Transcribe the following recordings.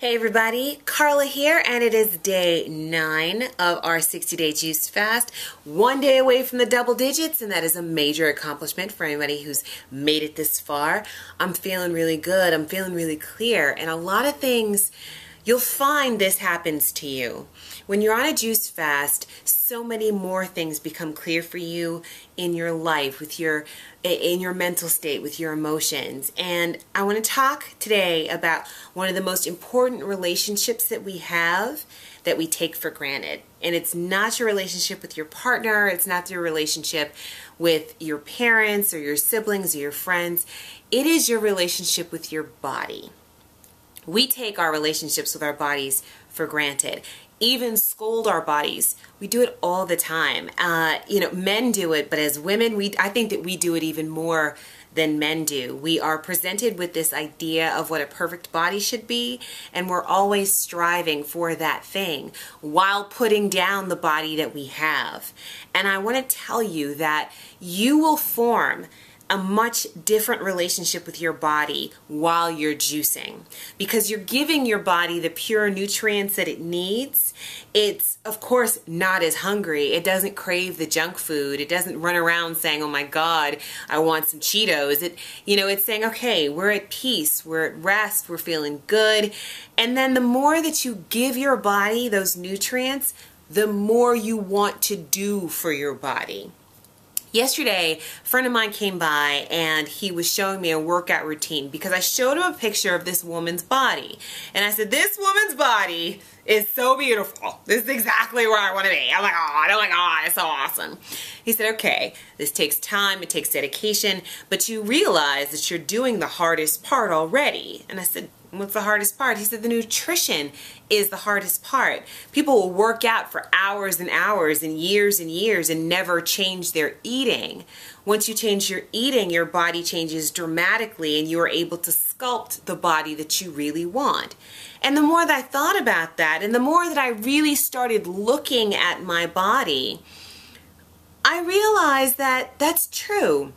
Hey everybody, Carla here, and it is day 9 of our 60-day juice fast. 1 day away from the double digits, and that is a major accomplishment for anybody who's made it this far. I'm feeling really good, I'm feeling really clear, and a lot of things, you'll find this happens to you. When you're on a juice fast, so many more things become clear for you in your life, in your mental state, with your emotions. And I want to talk today about one of the most important relationships that we have that we take for granted. And it's not your relationship with your partner, it's not your relationship with your parents or your siblings or your friends. It is your relationship with your body. We take our relationships with our bodies for granted. Even scold our bodies. We do it all the time. Men do it, but as women, I think that we do it even more than men do. We are presented with this idea of what a perfect body should be, and we're always striving for that thing while putting down the body that we have. And I want to tell you that you will form a much different relationship with your body while you're juicing, because you're giving your body the pure nutrients that it needs. It's of course not as hungry. It doesn't crave the junk food. It doesn't run around saying, oh my God, I want some Cheetos. It's saying, okay, we're at peace, we're at rest, we're feeling good. And then the more that you give your body those nutrients, the more you want to do for your body. Yesterday, a friend of mine came by and he was showing me a workout routine because I showed him a picture of this woman's body. And I said, this woman's body is so beautiful. This is exactly where I want to be. I'm like, oh my God, it's so awesome. He said, okay, this takes time, it takes dedication, but you realize that you're doing the hardest part already. And I said, what's the hardest part? He said, the nutrition is the hardest part. People will work out for hours and hours and years and never change their eating. Once you change your eating, your body changes dramatically and you are able to sculpt the body that you really want. And the more that I thought about that, and the more that I really started looking at my body, I realized that that's true.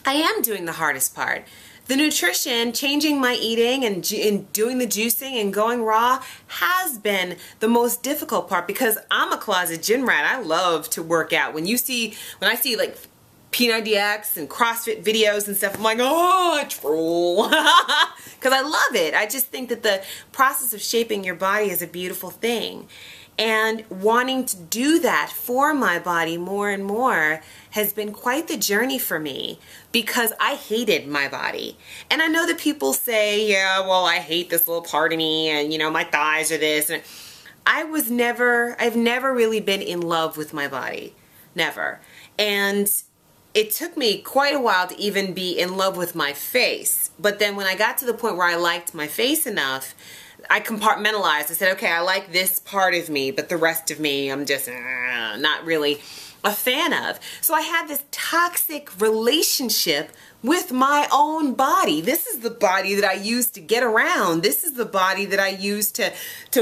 I am doing the hardest part. The nutrition, changing my eating and doing the juicing and going raw has been the most difficult part, because I'm a closet gym rat. I love to work out. When I see like P90X and CrossFit videos and stuff, I'm like, oh, I troll. Because I love it. I just think that the process of shaping your body is a beautiful thing. And wanting to do that for my body more and more has been quite the journey for me, because I hated my body. And I know that people say, yeah, well, I hate this little part of me, and my thighs are this. And I've never really been in love with my body. Never. And it took me quite a while to even be in love with my face. But then when I got to the point where I liked my face enough, I compartmentalized. I said, okay, I like this part of me, but the rest of me, I'm just not really a fan of. So I had this toxic relationship with my own body. This is the body that I use to get around. This is the body that I use to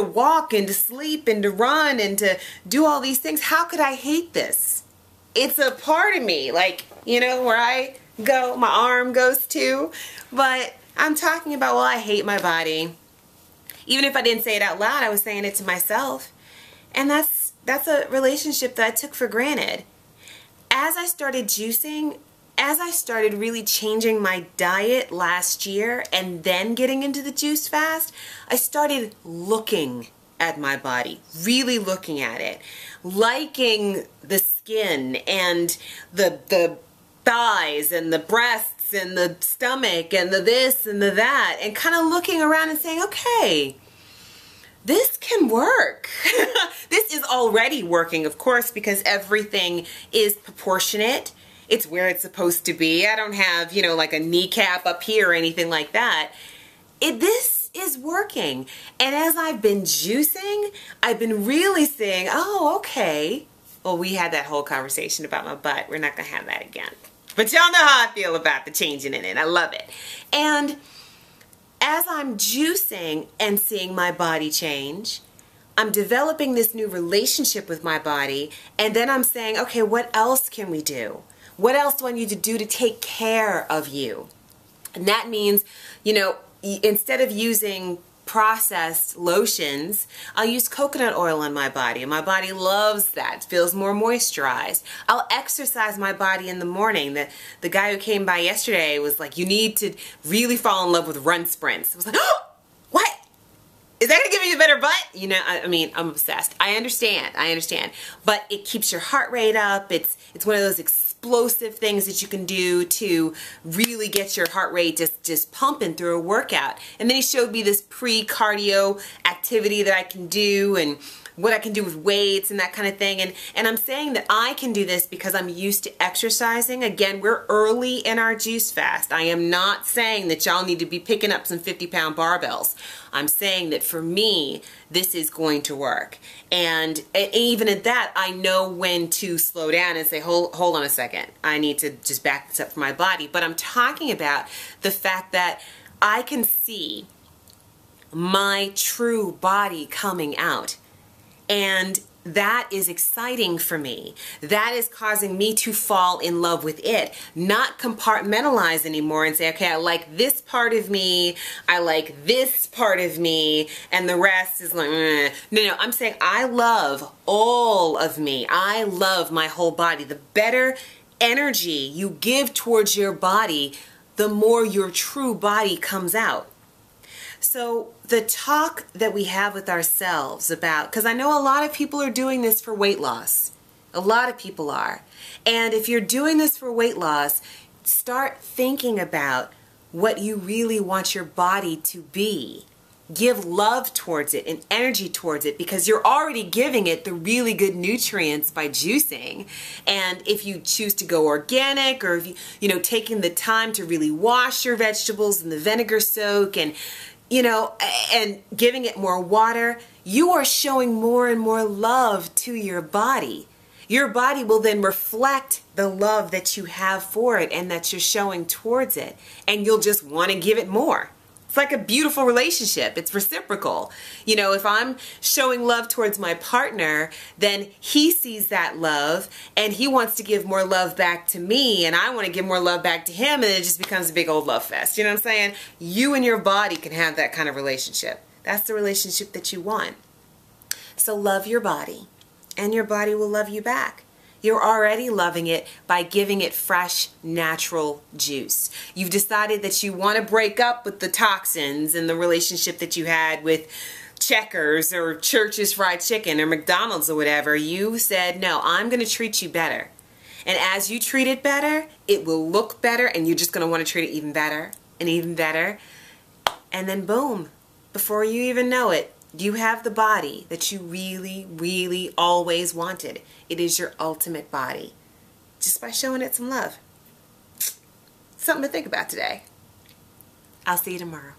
walk and to sleep and to run and to do all these things. How could I hate this? It's a part of me, like, where I go, my arm goes to. But I'm talking about, well, I hate my body. Even if I didn't say it out loud, I was saying it to myself. And that's a relationship that I took for granted. As I started juicing, as I started really changing my diet last year and then getting into the juice fast, I started looking at my body, really looking at it, liking the skin and the thighs and the breasts and the stomach and the this and the that, and kind of looking around and saying, okay, this can work. This is already working, of course, because everything is proportionate. It's where it's supposed to be. I don't have, like a kneecap up here or anything like that. This is working. And as I've been juicing, I've been really saying, oh, okay. Well, we had that whole conversation about my butt. We're not going to have that again. But y'all know how I feel about the changing in it. I love it. And as I'm juicing and seeing my body change, I'm developing this new relationship with my body, and then I'm saying, okay, what else can we do? What else do I need to do to take care of you? And that means, instead of using processed lotions, I'll use coconut oil on my body, and my body loves that. It feels more moisturized. I'll exercise my body in the morning. The guy who came by yesterday was like, you need to really fall in love with run sprints. I was like, oh, what? Is that going to give you a better butt? You know, I mean, I'm obsessed. I understand. But it keeps your heart rate up. It's one of those explosive things that you can do to really get your heart rate just pumping through a workout. And then he showed me this pre-cardio activity that I can do and what I can do with weights and that kind of thing. And I'm saying that I can do this because I'm used to exercising. Again, we're early in our juice fast. I am not saying that y'all need to be picking up some 50-pound barbells. I'm saying that for me, this is going to work. And even at that, I know when to slow down and say, hold on a second. I need to just back this up for my body. But I'm talking about the fact that I can see my true body coming out. And that is exciting for me. That is causing me to fall in love with it, not compartmentalize anymore and say, okay, I like this part of me, I like this part of me, and the rest is like, No, I'm saying I love all of me. I love my whole body. The better energy you give towards your body, the more your true body comes out. So the talk that we have with ourselves about, because I know a lot of people are doing this for weight loss. A lot of people are. And if you're doing this for weight loss, start thinking about what you really want your body to be. Give love towards it and energy towards it, because you're already giving it the really good nutrients by juicing. And if you choose to go organic, or if you taking the time to really wash your vegetables in the vinegar soak and and giving it more water, you are showing more and more love to your body. Your body will then reflect the love that you have for it and that you're showing towards it. And you'll just want to give it more. It's like a beautiful relationship. It's reciprocal. If I'm showing love towards my partner, then he sees that love and he wants to give more love back to me, and I want to give more love back to him, and it just becomes a big old love fest. You know what I'm saying? You and your body can have that kind of relationship. That's the relationship that you want. So love your body, and your body will love you back. You're already loving it by giving it fresh, natural juice. You've decided that you want to break up with the toxins and the relationship that you had with Checkers or Church's Fried Chicken or McDonald's or whatever. You said, no, I'm going to treat you better. And as you treat it better, it will look better, and you're just going to want to treat it even better and even better. And then boom, before you even know it, you have the body that you really, really always wanted. It is your ultimate body. Just by showing it some love. Something to think about today. I'll see you tomorrow.